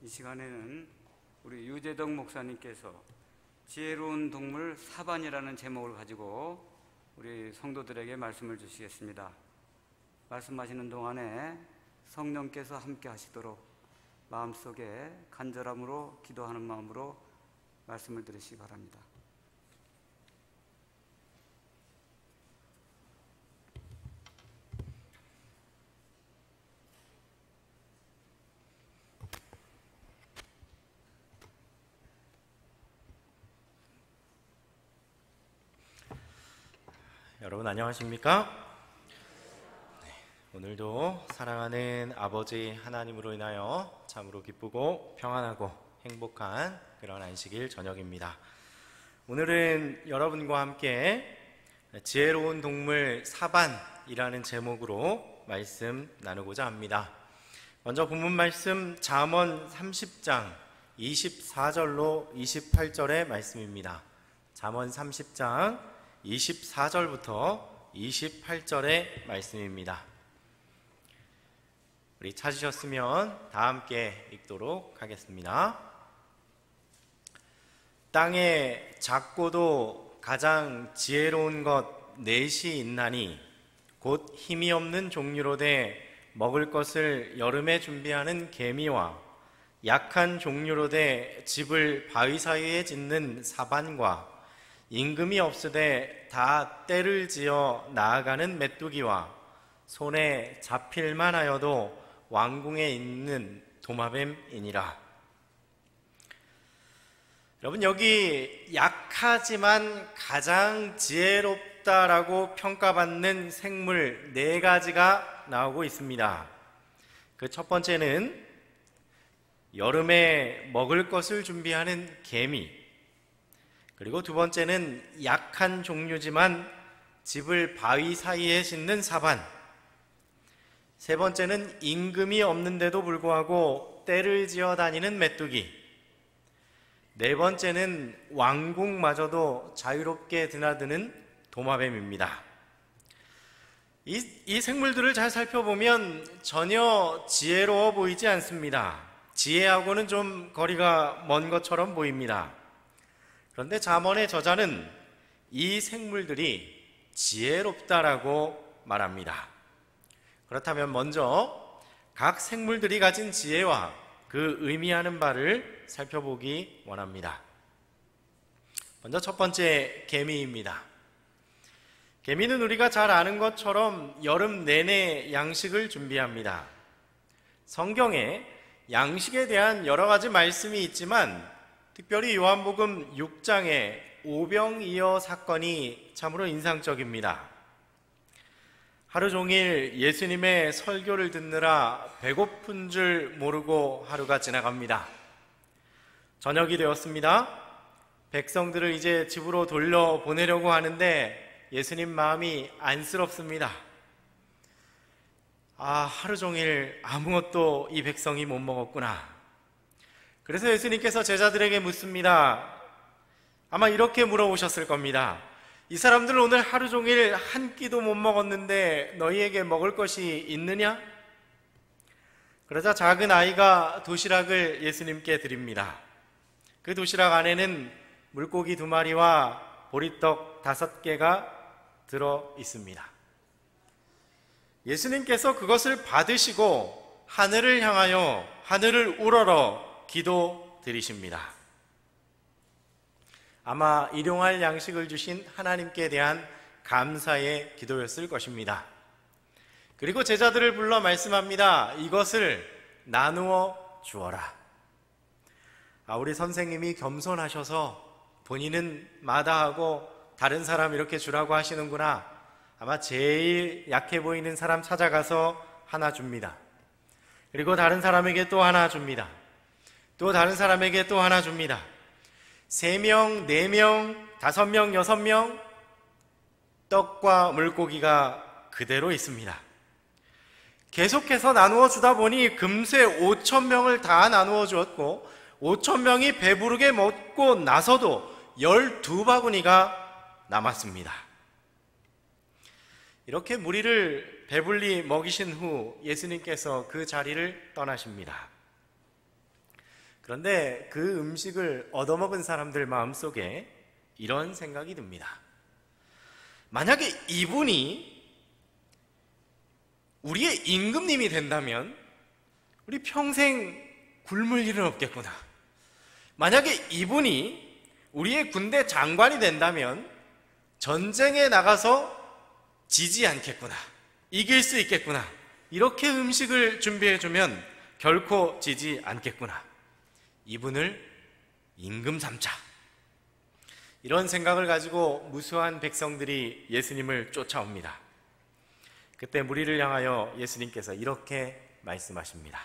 이 시간에는 우리 유재덕 목사님께서 지혜로운 동물 사반이라는 제목을 가지고 우리 성도들에게 말씀을 주시겠습니다. 말씀하시는 동안에 성령께서 함께 하시도록 마음속에 간절함으로 기도하는 마음으로 말씀을 들으시기 바랍니다. 여러분 안녕하십니까? 오늘도 사랑하는 아버지 하나님으로 인하여 참으로 기쁘고 평안하고 행복한 그런 안식일 저녁입니다. 오늘은 여러분과 함께 지혜로운 동물 사반이라는 제목으로 말씀 나누고자 합니다. 먼저 본문 말씀 잠언 30장 24절로 28절의 말씀입니다. 잠언 30장 24절부터 28절의 말씀입니다. 우리 찾으셨으면 다 함께 읽도록 하겠습니다. 땅에 작고도 가장 지혜로운 것 넷이 있나니 곧 힘이 없는 종류로 돼 먹을 것을 여름에 준비하는 개미와 약한 종류로 돼 집을 바위 사이에 짓는 사반과 임금이 없으되 다 때를 지어 나아가는 메뚜기와 손에 잡힐만 하여도 왕궁에 있는 도마뱀이니라. 여러분, 여기 약하지만 가장 지혜롭다라고 평가받는 생물 4가지가 나오고 있습니다. 그 첫 번째는 여름에 먹을 것을 준비하는 개미, 그리고 두 번째는 약한 종류지만 집을 바위 사이에 짓는 사반, 세 번째는 임금이 없는데도 불구하고 떼를 지어 다니는 메뚜기, 네 번째는 왕궁마저도 자유롭게 드나드는 도마뱀입니다. 이 생물들을 잘 살펴보면 전혀 지혜로워 보이지 않습니다. 지혜하고는 좀 거리가 먼 것처럼 보입니다. 그런데 잠언의 저자는 이 생물들이 지혜롭다라고 말합니다. 그렇다면 먼저 각 생물들이 가진 지혜와 그 의미하는 바를 살펴보기 원합니다. 먼저 첫 번째, 개미입니다. 개미는 우리가 잘 아는 것처럼 여름 내내 양식을 준비합니다. 성경에 양식에 대한 여러 가지 말씀이 있지만 특별히 요한복음 6장의 오병이어 사건이 참으로 인상적입니다. 하루 종일 예수님의 설교를 듣느라 배고픈 줄 모르고 하루가 지나갑니다. 저녁이 되었습니다. 백성들을 이제 집으로 돌려보내려고 하는데 예수님 마음이 안쓰럽습니다. 하루 종일 아무것도 이 백성이 못 먹었구나. 그래서 예수님께서 제자들에게 묻습니다. 아마 이렇게 물어보셨을 겁니다. 이 사람들은 오늘 하루 종일 한 끼도 못 먹었는데 너희에게 먹을 것이 있느냐? 그러자 작은 아이가 도시락을 예수님께 드립니다. 그 도시락 안에는 물고기 2마리와 보리떡 5개가 들어 있습니다. 예수님께서 그것을 받으시고 하늘을 향하여 하늘을 우러러 기도 드리십니다. 아마 일용할 양식을 주신 하나님께 대한 감사의 기도였을 것입니다. 그리고 제자들을 불러 말씀합니다. 이것을 나누어 주어라. 우리 선생님이 겸손하셔서 본인은 마다하고 다른 사람 이렇게 주라고 하시는구나. 아마 제일 약해 보이는 사람 찾아가서 하나 줍니다. 그리고 다른 사람에게 또 하나 줍니다. 또 다른 사람에게 또 하나 줍니다. 3명, 4명, 5명, 6명 떡과 물고기가 그대로 있습니다. 계속해서 나누어 주다 보니 금세 5,000명을 다 나누어 주었고 5,000명이 배부르게 먹고 나서도 12바구니가 남았습니다. 이렇게 무리를 배불리 먹이신 후 예수님께서 그 자리를 떠나십니다. 그런데 그 음식을 얻어먹은 사람들 마음속에 이런 생각이 듭니다. 만약에 이분이 우리의 임금님이 된다면 우리 평생 굶을 일은 없겠구나. 만약에 이분이 우리의 군대 장관이 된다면 전쟁에 나가서 지지 않겠구나. 이길 수 있겠구나. 이렇게 음식을 준비해주면 결코 지지 않겠구나. 이분을 임금 삼자. 이런 생각을 가지고 무수한 백성들이 예수님을 쫓아옵니다. 그때 무리를 향하여 예수님께서 이렇게 말씀하십니다.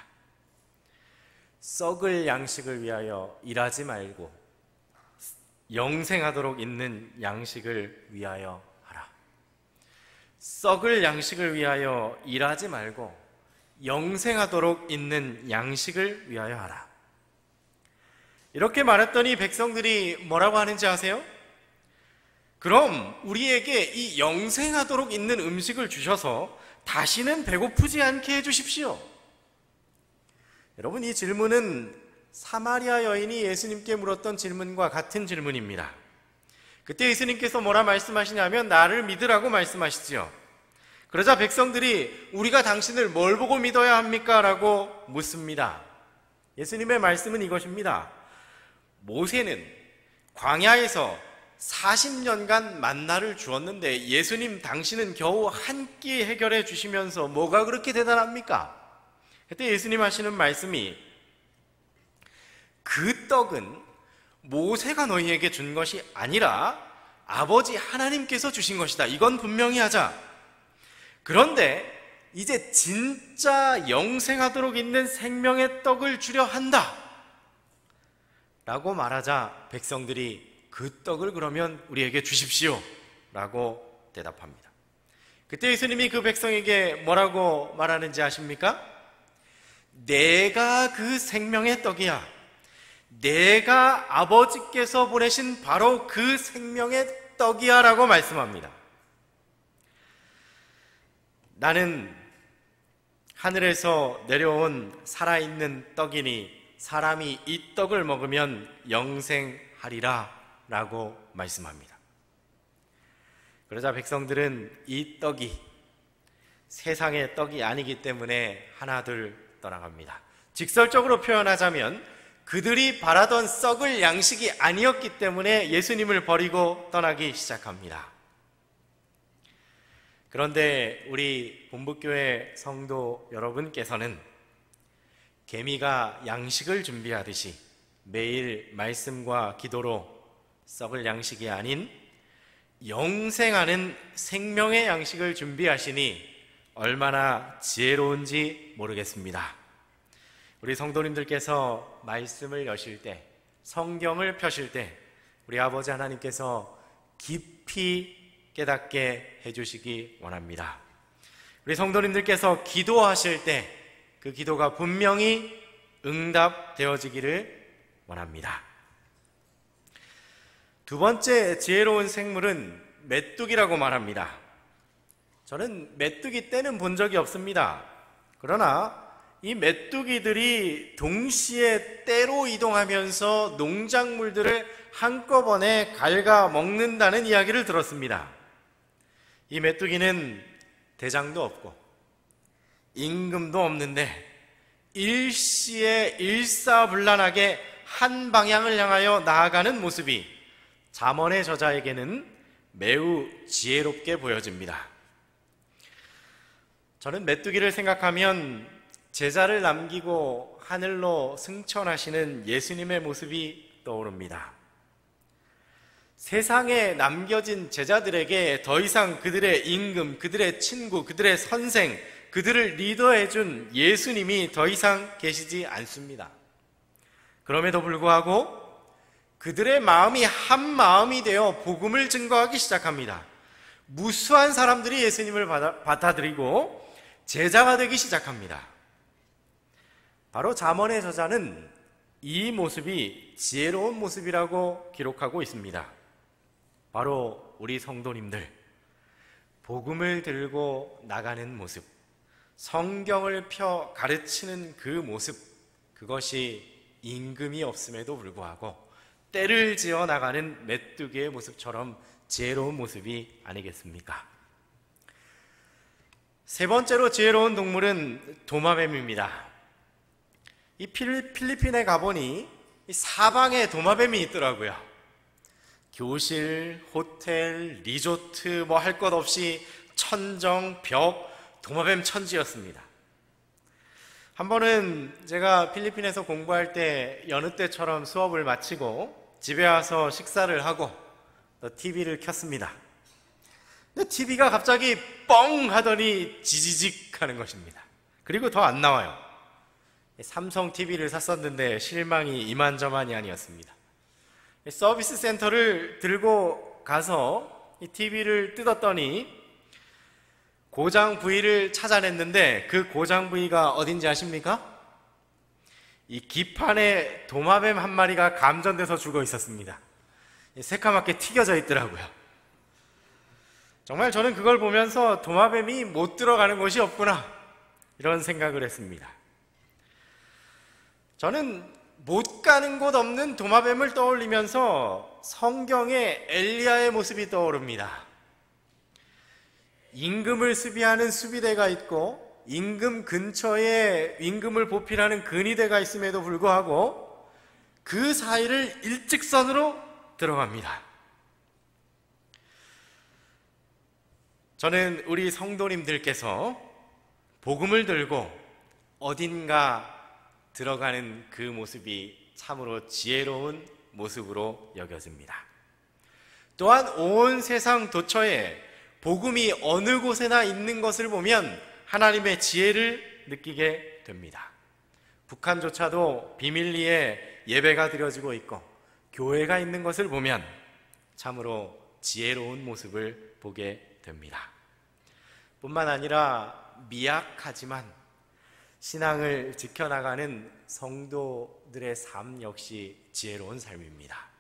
썩을 양식을 위하여 일하지 말고 영생하도록 있는 양식을 위하여 하라. 썩을 양식을 위하여 일하지 말고 영생하도록 있는 양식을 위하여 하라. 이렇게 말했더니 백성들이 뭐라고 하는지 아세요? 그럼 우리에게 이 영생하도록 있는 음식을 주셔서 다시는 배고프지 않게 해주십시오. 여러분, 이 질문은 사마리아 여인이 예수님께 물었던 질문과 같은 질문입니다. 그때 예수님께서 뭐라 말씀하시냐면 나를 믿으라고 말씀하시지요. 그러자 백성들이 우리가 당신을 뭘 보고 믿어야 합니까? 라고 묻습니다. 예수님의 말씀은 이것입니다. 모세는 광야에서 40년간 만나를 주었는데 예수님 당신은 겨우 한 끼 해결해 주시면서 뭐가 그렇게 대단합니까? 그때 예수님 하시는 말씀이 그 떡은 모세가 너희에게 준 것이 아니라 아버지 하나님께서 주신 것이다. 이건 분명히 하자. 그런데 이제 진짜 영생하도록 있는 생명의 떡을 주려 한다 라고 말하자 백성들이 그 떡을 그러면 우리에게 주십시오 라고 대답합니다. 그때 예수님이 그 백성에게 뭐라고 말하는지 아십니까? 내가 그 생명의 떡이야. 내가 아버지께서 보내신 바로 그 생명의 떡이야 라고 말씀합니다. 나는 하늘에서 내려온 살아있는 떡이니 사람이 이 떡을 먹으면 영생하리라 라고 말씀합니다. 그러자 백성들은 이 떡이 세상의 떡이 아니기 때문에 하나둘 떠나갑니다. 직설적으로 표현하자면 그들이 바라던 썩을 양식이 아니었기 때문에 예수님을 버리고 떠나기 시작합니다. 그런데 우리 본부교회 성도 여러분께서는 개미가 양식을 준비하듯이 매일 말씀과 기도로 썩을 양식이 아닌 영생하는 생명의 양식을 준비하시니 얼마나 지혜로운지 모르겠습니다. 우리 성도님들께서 말씀을 여실 때, 성경을 펴실 때 우리 아버지 하나님께서 깊이 깨닫게 해주시기 원합니다. 우리 성도님들께서 기도하실 때 그 기도가 분명히 응답되어지기를 원합니다. 두 번째 지혜로운 생물은 메뚜기라고 말합니다. 저는 메뚜기 떼는 본 적이 없습니다. 그러나 이 메뚜기들이 동시에 떼로 이동하면서 농작물들을 한꺼번에 갉아 먹는다는 이야기를 들었습니다. 이 메뚜기는 대장도 없고 임금도 없는데 일시에 일사불란하게 한 방향을 향하여 나아가는 모습이 잠언의 저자에게는 매우 지혜롭게 보여집니다. 저는 메뚜기를 생각하면 제자를 남기고 하늘로 승천하시는 예수님의 모습이 떠오릅니다. 세상에 남겨진 제자들에게 더 이상 그들의 임금, 그들의 친구, 그들의 선생, 그들을 리더해준 예수님이 더 이상 계시지 않습니다. 그럼에도 불구하고 그들의 마음이 한 마음이 되어 복음을 증거하기 시작합니다. 무수한 사람들이 예수님을 받아들이고 제자가 되기 시작합니다. 바로 잠언의 저자는 이 모습이 지혜로운 모습이라고 기록하고 있습니다. 바로 우리 성도님들, 복음을 들고 나가는 모습, 성경을 펴 가르치는 그 모습, 그것이 임금이 없음에도 불구하고 때를 지어 나가는 메뚜기의 모습처럼 지혜로운 모습이 아니겠습니까? 세 번째로 지혜로운 동물은 도마뱀입니다. 이 필리핀에 가보니 이 사방에 도마뱀이 있더라고요. 교실, 호텔, 리조트 뭐 할 것 없이 천정, 벽, 도마뱀 천지였습니다. 한 번은 제가 필리핀에서 공부할 때 여느 때처럼 수업을 마치고 집에 와서 식사를 하고 TV를 켰습니다. 근데 TV가 갑자기 뻥 하더니 지지직 하는 것입니다. 그리고 더 안 나와요. 삼성 TV를 샀었는데 실망이 이만저만이 아니었습니다. 서비스 센터를 들고 가서 이 TV를 뜯었더니 고장 부위를 찾아냈는데 그 고장 부위가 어딘지 아십니까? 이 기판에 도마뱀 한 마리가 감전돼서 죽어 있었습니다. 새까맣게 튀겨져 있더라고요. 정말 저는 그걸 보면서 도마뱀이 못 들어가는 곳이 없구나 이런 생각을 했습니다. 저는 못 가는 곳 없는 도마뱀을 떠올리면서 성경의 엘리야의 모습이 떠오릅니다. 임금을 수비하는 수비대가 있고 임금 근처에 임금을 보필하는 근위대가 있음에도 불구하고 그 사이를 일직선으로 들어갑니다. 저는 우리 성도님들께서 복음을 들고 어딘가 들어가는 그 모습이 참으로 지혜로운 모습으로 여겨집니다. 또한 온 세상 도처에 복음이 어느 곳에나 있는 것을 보면 하나님의 지혜를 느끼게 됩니다. 북한조차도 비밀리에 예배가 드려지고 있고 교회가 있는 것을 보면 참으로 지혜로운 모습을 보게 됩니다. 뿐만 아니라 미약하지만 신앙을 지켜나가는 성도들의 삶 역시 지혜로운 삶입니다.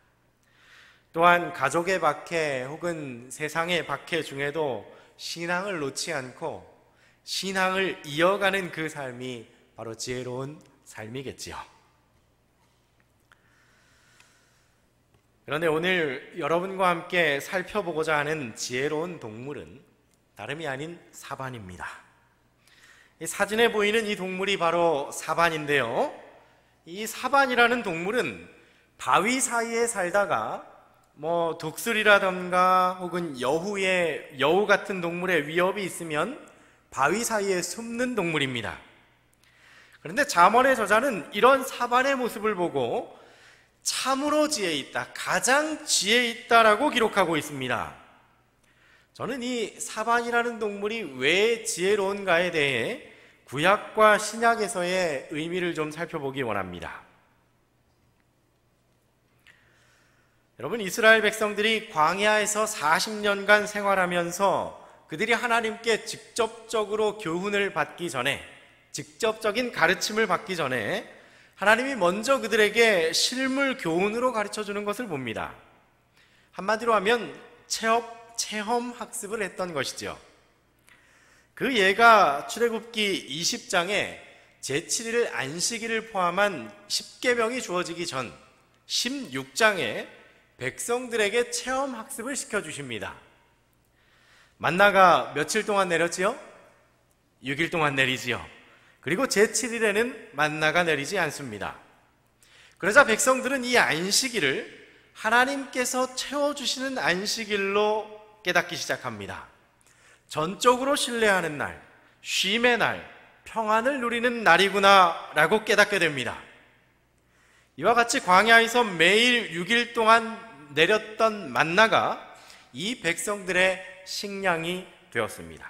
또한 가족의 박해 혹은 세상의 박해 중에도 신앙을 놓지 않고 신앙을 이어가는 그 삶이 바로 지혜로운 삶이겠지요. 그런데 오늘 여러분과 함께 살펴보고자 하는 지혜로운 동물은 다름이 아닌 사반입니다. 이 사진에 보이는 이 동물이 바로 사반인데요. 이 사반이라는 동물은 바위 사이에 살다가 독수리라던가 혹은 여우 같은 동물의 위협이 있으면 바위 사이에 숨는 동물입니다. 그런데 잠언의 저자는 이런 사반의 모습을 보고 참으로 지혜 있다, 가장 지혜 있다라고 기록하고 있습니다. 저는 이 사반이라는 동물이 왜 지혜로운가에 대해 구약과 신약에서의 의미를 좀 살펴보기 원합니다. 여러분, 이스라엘 백성들이 광야에서 40년간 생활하면서 그들이 하나님께 직접적으로 교훈을 받기 전에, 직접적인 가르침을 받기 전에 하나님이 먼저 그들에게 실물 교훈으로 가르쳐주는 것을 봅니다. 한마디로 하면 체험 학습을 했던 것이죠. 그 예가 출애굽기 20장에 제7일 안식일을 포함한 10계명이 주어지기 전 16장에 백성들에게 체험 학습을 시켜주십니다. 만나가 며칠 동안 내렸지요? 6일 동안 내리지요. 그리고 제7일에는 만나가 내리지 않습니다. 그러자 백성들은 이 안식일을 하나님께서 채워주시는 안식일로 깨닫기 시작합니다. 전적으로 신뢰하는 날, 쉼의 날, 평안을 누리는 날이구나 라고 깨닫게 됩니다. 이와 같이 광야에서 매일 6일 동안 내렸던 만나가 이 백성들의 식량이 되었습니다.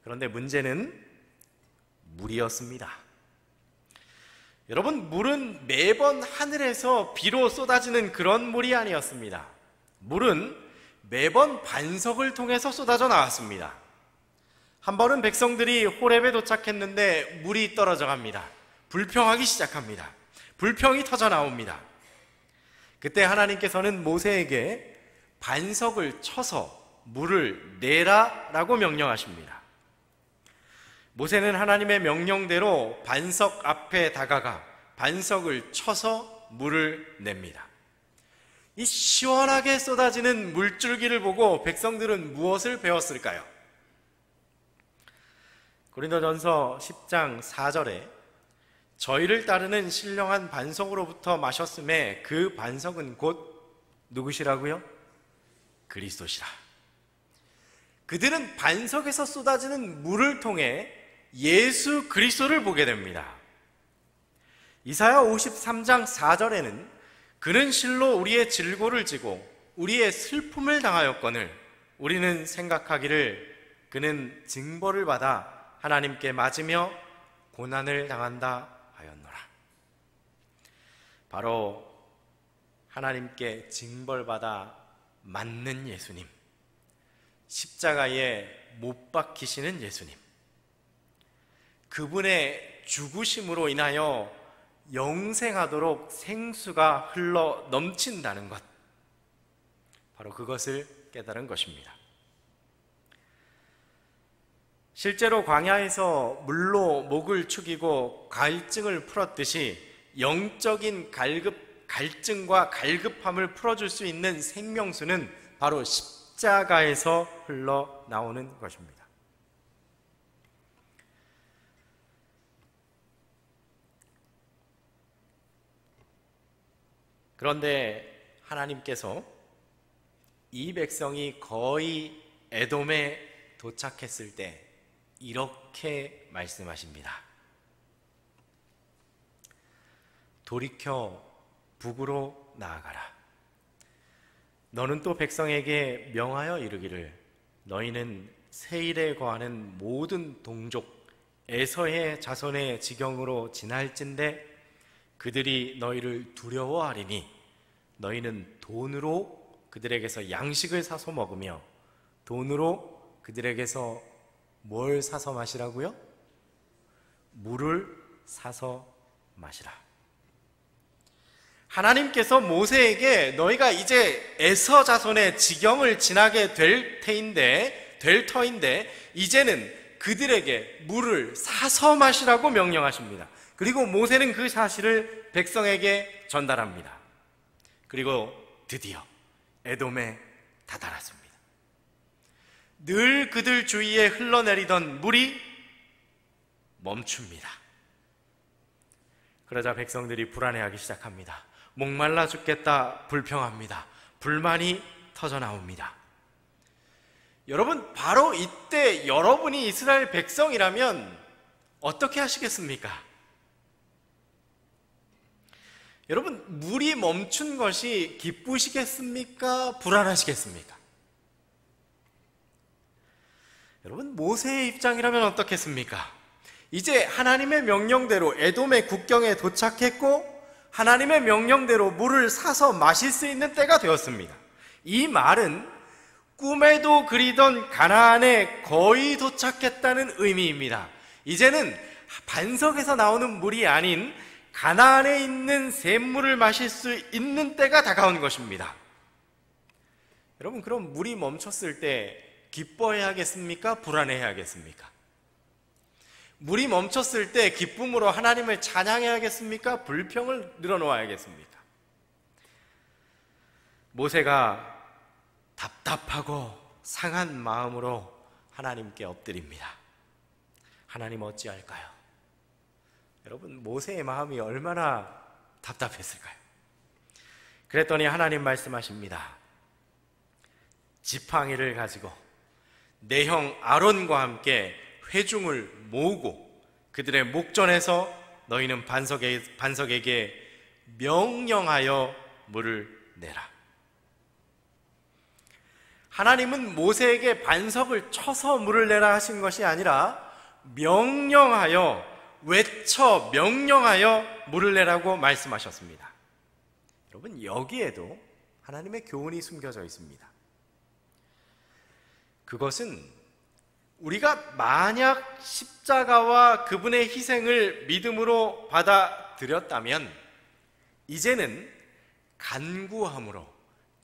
그런데 문제는 물이었습니다. 여러분, 물은 매번 하늘에서 비로 쏟아지는 그런 물이 아니었습니다. 물은 매번 반석을 통해서 쏟아져 나왔습니다. 한 번은 백성들이 호렙에 도착했는데 물이 떨어져 갑니다. 불평하기 시작합니다. 불평이 터져 나옵니다. 그때 하나님께서는 모세에게 반석을 쳐서 물을 내라 라고 명령하십니다. 모세는 하나님의 명령대로 반석 앞에 다가가 반석을 쳐서 물을 냅니다. 이 시원하게 쏟아지는 물줄기를 보고 백성들은 무엇을 배웠을까요? 고린도전서 10장 4절에 저희를 따르는 신령한 반석으로부터 마셨음에 그 반석은 곧 누구시라고요? 그리스도시라. 그들은 반석에서 쏟아지는 물을 통해 예수 그리스도를 보게 됩니다. 이사야 53장 4절에는 그는 실로 우리의 질고를 지고 우리의 슬픔을 당하였거늘 우리는 생각하기를 그는 징벌을 받아 하나님께 맞으며 고난을 당한다 하였노라. 바로 하나님께 징벌받아 맞는 예수님, 십자가에 못 박히시는 예수님, 그분의 죽으심으로 인하여 영생하도록 생수가 흘러 넘친다는 것, 바로 그것을 깨달은 것입니다. 실제로 광야에서 물로 목을 축이고 갈증을 풀었듯이 영적인 갈증과 갈급함을 풀어줄 수 있는 생명수는 바로 십자가에서 흘러나오는 것입니다. 그런데 하나님께서 이 백성이 거의 에돔에 도착했을 때 이렇게 말씀하십니다. 돌이켜 북으로 나아가라. 너는 또 백성에게 명하여 이르기를 너희는 세일에 거하는 모든 동족 에서의 자손의 지경으로 지날진대 그들이 너희를 두려워하리니 너희는 돈으로 그들에게서 양식을 사서 먹으며 돈으로 그들에게서 뭘 사서 마시라고요? 물을 사서 마시라. 하나님께서 모세에게 너희가 이제 에서 자손의 지경을 지나게 될 터인데 이제는 그들에게 물을 사서 마시라고 명령하십니다. 그리고 모세는 그 사실을 백성에게 전달합니다. 그리고 드디어 에돔에 다다랐습니다. 늘 그들 주위에 흘러내리던 물이 멈춥니다. 그러자 백성들이 불안해하기 시작합니다. 목말라 죽겠다, 불평합니다. 불만이 터져나옵니다. 여러분, 바로 이때 여러분이 이스라엘 백성이라면 어떻게 하시겠습니까? 여러분, 물이 멈춘 것이 기쁘시겠습니까? 불안하시겠습니까? 여러분, 모세의 입장이라면 어떻겠습니까? 이제 하나님의 명령대로 에돔의 국경에 도착했고 하나님의 명령대로 물을 사서 마실 수 있는 때가 되었습니다. 이 말은 꿈에도 그리던 가나안에 거의 도착했다는 의미입니다. 이제는 반석에서 나오는 물이 아닌 가나안에 있는 샘물을 마실 수 있는 때가 다가온 것입니다. 여러분, 그럼 물이 멈췄을 때 기뻐해야겠습니까? 불안해야겠습니까? 물이 멈췄을 때 기쁨으로 하나님을 찬양해야겠습니까? 불평을 늘어놓아야겠습니까? 모세가 답답하고 상한 마음으로 하나님께 엎드립니다. 하나님 어찌할까요? 여러분, 모세의 마음이 얼마나 답답했을까요? 그랬더니 하나님 말씀하십니다. 지팡이를 가지고 내 형 아론과 함께 회중을 모으고 그들의 목전에서 너희는 반석에게 명령하여 물을 내라. 하나님은 모세에게 반석을 쳐서 물을 내라 하신 것이 아니라 명령하여, 외쳐 명령하여 물을 내라고 말씀하셨습니다. 여러분, 여기에도 하나님의 교훈이 숨겨져 있습니다. 그것은 우리가 만약 십자가와 그분의 희생을 믿음으로 받아들였다면 이제는 간구함으로,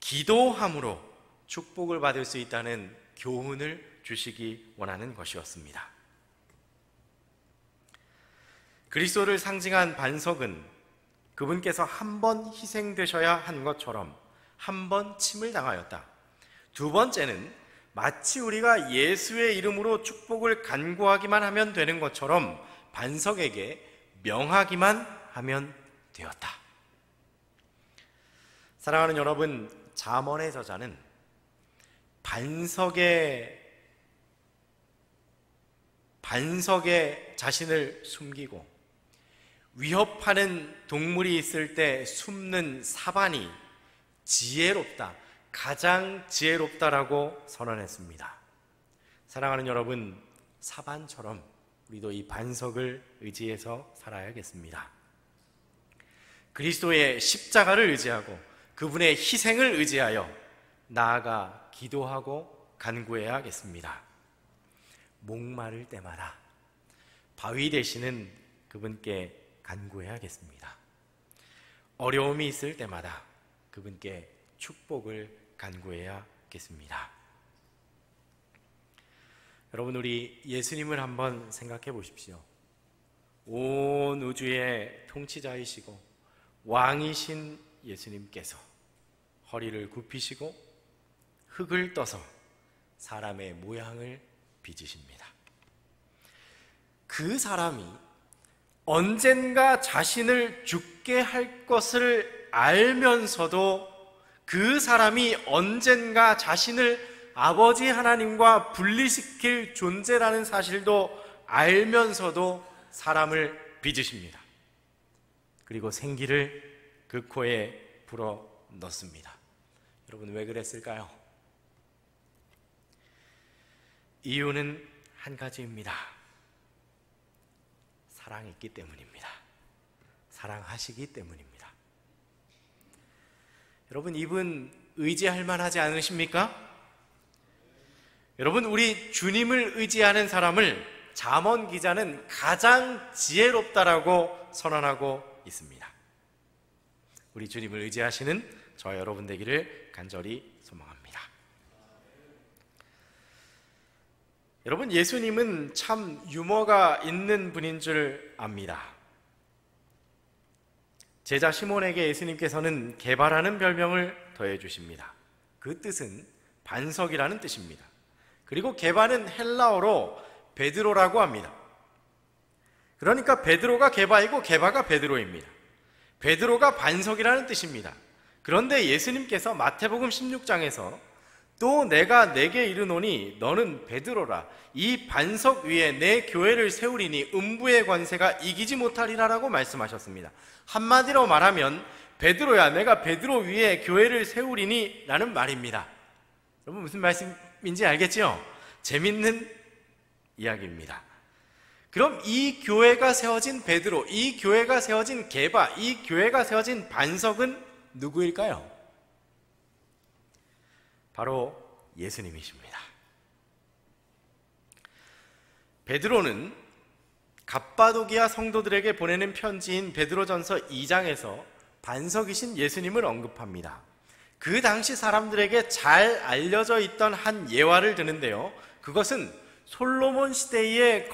기도함으로 축복을 받을 수 있다는 교훈을 주시기 원하는 것이었습니다. 그리스도를 상징한 반석은 그분께서 한 번 희생되셔야 한 것처럼 한 번 침을 당하였다. 두 번째는 마치 우리가 예수의 이름으로 축복을 간구하기만 하면 되는 것처럼 반석에게 명하기만 하면 되었다. 사랑하는 여러분, 잠언의 저자는 반석에 자신을 숨기고 위협하는 동물이 있을 때 숨는 사반이 지혜롭다, 가장 지혜롭다라고 선언했습니다. 사랑하는 여러분, 사반처럼 우리도 이 반석을 의지해서 살아야겠습니다. 그리스도의 십자가를 의지하고 그분의 희생을 의지하여 나아가 기도하고 간구해야겠습니다. 목마를 때마다 바위 되시는 그분께 간구해야겠습니다. 어려움이 있을 때마다 그분께 축복을 간구해야겠습니다. 여러분, 우리 예수님을 한번 생각해 보십시오. 온 우주의 통치자이시고 왕이신 예수님께서 허리를 굽히시고 흙을 떠서 사람의 모양을 빚으십니다. 그 사람이 언젠가 자신을 죽게 할 것을 알면서도 그 사람이 언젠가 자신을 아버지 하나님과 분리시킬 존재라는 사실도 알면서도 사람을 빚으십니다. 그리고 생기를 그 코에 불어 넣습니다. 여러분, 왜 그랬을까요? 이유는 한 가지입니다. 사랑했기 때문입니다. 사랑하시기 때문입니다. 여러분, 이분 의지할 만하지 않으십니까? 여러분, 우리 주님을 의지하는 사람을 잠언 기자는 가장 지혜롭다라고 선언하고 있습니다. 우리 주님을 의지하시는 저와 여러분 되기를 간절히 소망합니다. 여러분, 예수님은 참 유머가 있는 분인 줄 압니다. 제자 시몬에게 예수님께서는 개바라는 별명을 더해 주십니다. 그 뜻은 반석이라는 뜻입니다. 그리고 개바는 헬라어로 베드로라고 합니다. 그러니까 베드로가 개바이고 개바가 베드로입니다. 베드로가 반석이라는 뜻입니다. 그런데 예수님께서 마태복음 16장에서 또 내가 내게 이르노니 너는 베드로라, 이 반석 위에 내 교회를 세우리니 음부의 관세가 이기지 못하리라라고 말씀하셨습니다. 한마디로 말하면 베드로야, 내가 베드로 위에 교회를 세우리니 라는 말입니다. 여러분, 무슨 말씀인지 알겠죠? 재밌는 이야기입니다. 그럼 이 교회가 세워진 베드로, 이 교회가 세워진 게바, 이 교회가 세워진 반석은 누구일까요? 바로 예수님이십니다. 베드로는 갑바도기아 성도들에게 보내는 편지인 베드로전서 2장에서 반석이신 예수님을 언급합니다. 그 당시 사람들에게 잘 알려져 있던 한 예화를 드는데요, 그것은 솔로몬 시대의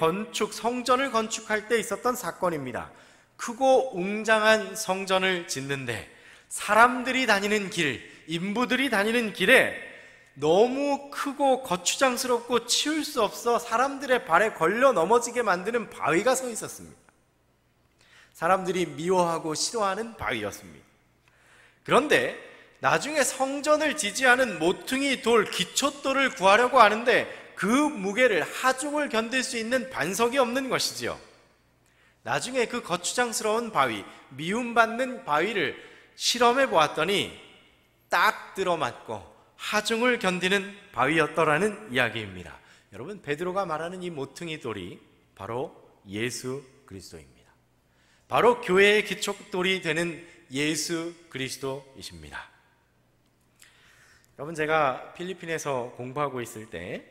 성전을 건축할 때 있었던 사건입니다. 크고 웅장한 성전을 짓는데 사람들이 다니는 길, 인부들이 다니는 길에 너무 크고 거추장스럽고 치울 수 없어 사람들의 발에 걸려 넘어지게 만드는 바위가 서 있었습니다. 사람들이 미워하고 싫어하는 바위였습니다. 그런데 나중에 성전을 지지하는 모퉁이 돌, 기초돌을 구하려고 하는데 그 무게를, 하중을 견딜 수 있는 반석이 없는 것이지요. 나중에 그 거추장스러운 바위, 미움받는 바위를 실험해 보았더니 딱 들어맞고 하중을 견디는 바위였더라는 이야기입니다. 여러분, 베드로가 말하는 이 모퉁이 돌이 바로 예수 그리스도입니다. 바로 교회의 기초돌이 되는 예수 그리스도이십니다. 여러분, 제가 필리핀에서 공부하고 있을 때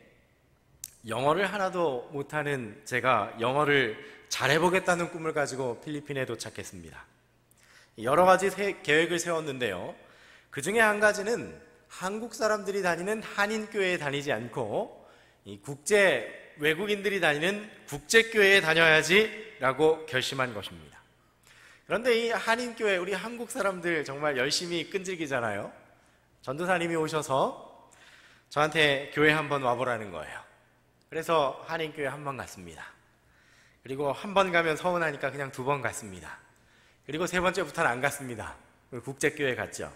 영어를 하나도 못하는 제가 영어를 잘해보겠다는 꿈을 가지고 필리핀에 도착했습니다. 여러 가지 계획을 세웠는데요, 그 중에 한 가지는 한국 사람들이 다니는 한인교회에 다니지 않고 외국인들이 다니는 국제교회에 다녀야지 라고 결심한 것입니다. 그런데 이 한인교회, 우리 한국 사람들 정말 열심히 끈질기잖아요. 전도사님이 오셔서 저한테 교회 한번 와보라는 거예요. 그래서 한인교회 한번 갔습니다. 그리고 한 번 가면 서운하니까 그냥 2번 갔습니다. 그리고 3번째부터는 안 갔습니다. 국제교회 갔죠.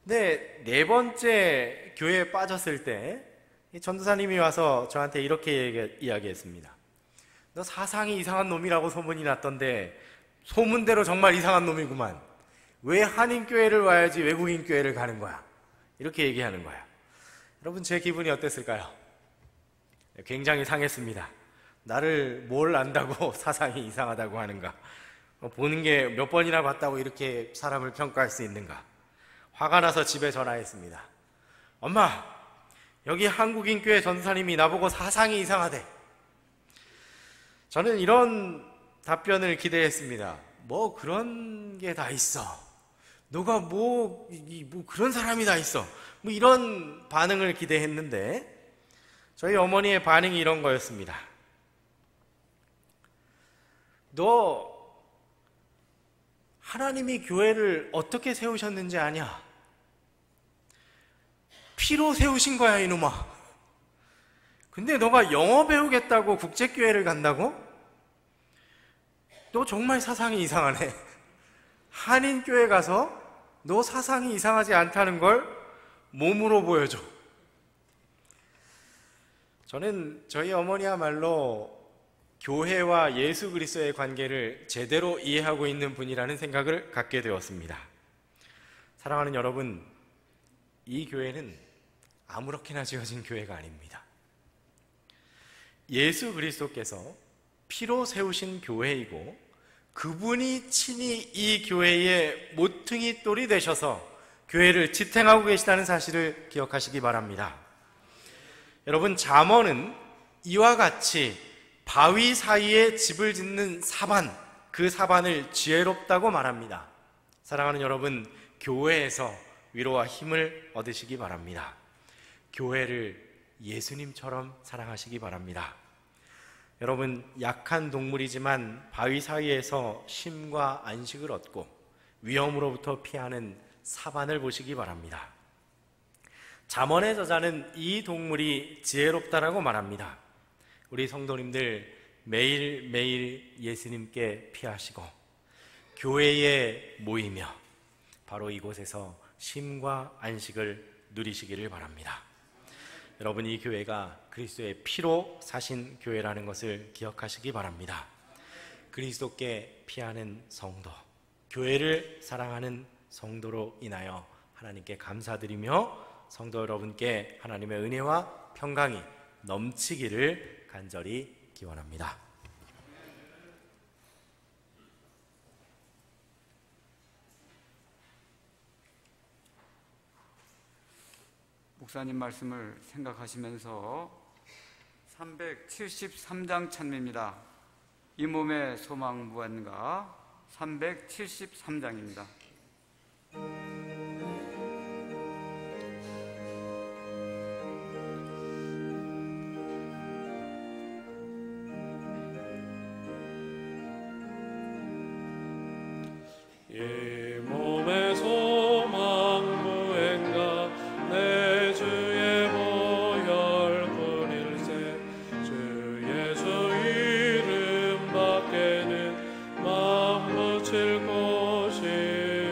근데 4번째 교회에 빠졌을 때 전도사님이 와서 저한테 이렇게 이야기했습니다. 너 사상이 이상한 놈이라고 소문이 났던데 소문대로 정말 이상한 놈이구만. 왜 한인교회를 와야지 외국인교회를 가는 거야? 이렇게 얘기하는 거야. 여러분, 제 기분이 어땠을까요? 굉장히 상했습니다. 나를 뭘 안다고 사상이 이상하다고 하는가? 보는 게 몇 번이나 봤다고 이렇게 사람을 평가할 수 있는가? 화가 나서 집에 전화했습니다. 엄마, 여기 한국인 교회 전사님이 나보고 사상이 이상하대. 저는 이런 답변을 기대했습니다. 뭐 그런 게 다 있어. 너가 뭐 그런 사람이 다 있어. 뭐 이런 반응을 기대했는데 저희 어머니의 반응이 이런 거였습니다. 너 하나님이 교회를 어떻게 세우셨는지 아냐? 피로 세우신 거야, 이놈아. 근데 너가 영어 배우겠다고 국제교회를 간다고? 너 정말 사상이 이상하네. 한인교회 가서 너 사상이 이상하지 않다는 걸 몸으로 보여줘. 저는 저희 어머니야말로 교회와 예수 그리스도의 관계를 제대로 이해하고 있는 분이라는 생각을 갖게 되었습니다. 사랑하는 여러분, 이 교회는 아무렇게나 지어진 교회가 아닙니다. 예수 그리스도께서 피로 세우신 교회이고 그분이 친히 이 교회의 모퉁이 돌이 되셔서 교회를 지탱하고 계시다는 사실을 기억하시기 바랍니다. 여러분, 잠언은 이와 같이 바위 사이에 집을 짓는 사반, 그 사반을 지혜롭다고 말합니다. 사랑하는 여러분, 교회에서 위로와 힘을 얻으시기 바랍니다. 교회를 예수님처럼 사랑하시기 바랍니다. 여러분, 약한 동물이지만 바위 사이에서 쉼과 안식을 얻고 위험으로부터 피하는 사반을 보시기 바랍니다. 잠언의 저자는 이 동물이 지혜롭다라고 말합니다. 우리 성도님들 매일매일 예수님께 피하시고 교회에 모이며 바로 이곳에서 쉼과 안식을 누리시기를 바랍니다. 여러분, 이 교회가 그리스도의 피로 사신 교회라는 것을 기억하시기 바랍니다. 그리스도께 피하는 성도, 교회를 사랑하는 성도로 인하여 하나님께 감사드리며 성도 여러분께 하나님의 은혜와 평강이 넘치기를 간절히 기원합니다. 목사님 말씀을 생각하시면서 373장 찬미입니다. 이 몸의 소망 무한가 373장입니다. 이 몸의 소망 무한가 내 주의 보혈뿐일세 주 예수 이름 밖에는 맘 붙일 곳이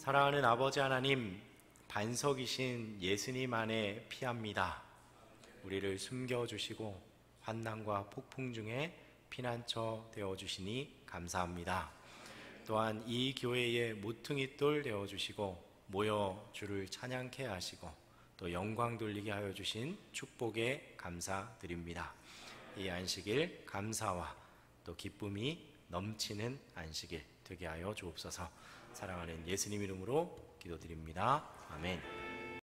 사랑하는 아버지 하나님, 반석이신 예수님 안에 피합니다. 우리를 숨겨주시고 환난과 폭풍 중에 피난처 되어주시니 감사합니다. 또한 이 교회의 모퉁이돌 되어주시고 모여 주를 찬양케 하시고 또 영광 돌리게 하여 주신 축복에 감사드립니다. 이 안식일 감사와 또 기쁨이 넘치는 안식일 되게 하여 주옵소서. 사랑하는 예수님 이름으로 기도드립니다. 아멘.